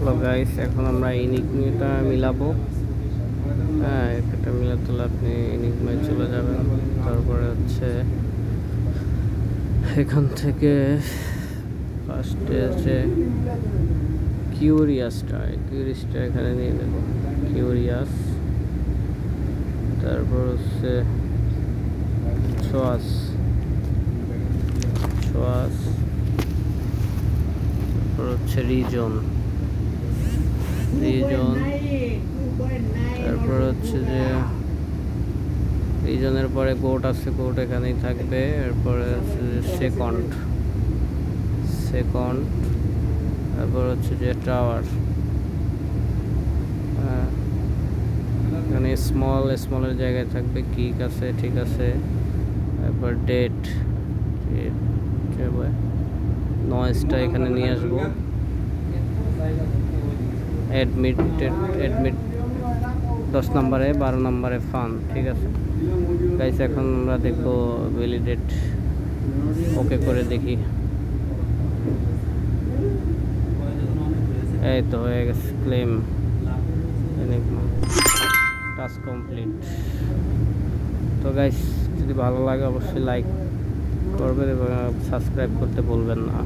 Hello guys, এখন আমরা ইনিগমাটা মিলাবো। হ্যাঁ, এটা মিলাতে হলে আপনি ইনিগমায় চলে যাবেন। তারপরে হচ্ছে এখান থেকে ফার্স্টে আছে কিউরিয়াসটা এখানে নিয়ে নেব। কিউরিয়াস, তারপর হচ্ছে ছোয়াস, তারপর হচ্ছে রিজন, তারপর হচ্ছে যে রিজনের পরে গোট আছে, গোট এখানেই থাকবে। এরপরে হচ্ছে যে সেকন্ড, তারপর হচ্ছে যে টাওয়ার। এখানে স্মলের জায়গায় থাকবে কিক আছে, ঠিক আছে। তারপর ডেট নয়েজটা এখানে নিয়ে আসবো। অ্যাডমিট 10 নম্বরে, 12 নম্বরে ফান, ঠিক আছে গাইস। এখন আমরা দেখবো ভ্যালিডেট, ওকে করে দেখি। এই তো হয়ে গেছে, ক্লেম টাস্ক কমপ্লিট। তো গাইস, যদি ভালো লাগে অবশ্যই লাইক করবেন এবং সাবস্ক্রাইব করতে ভুলবেন না।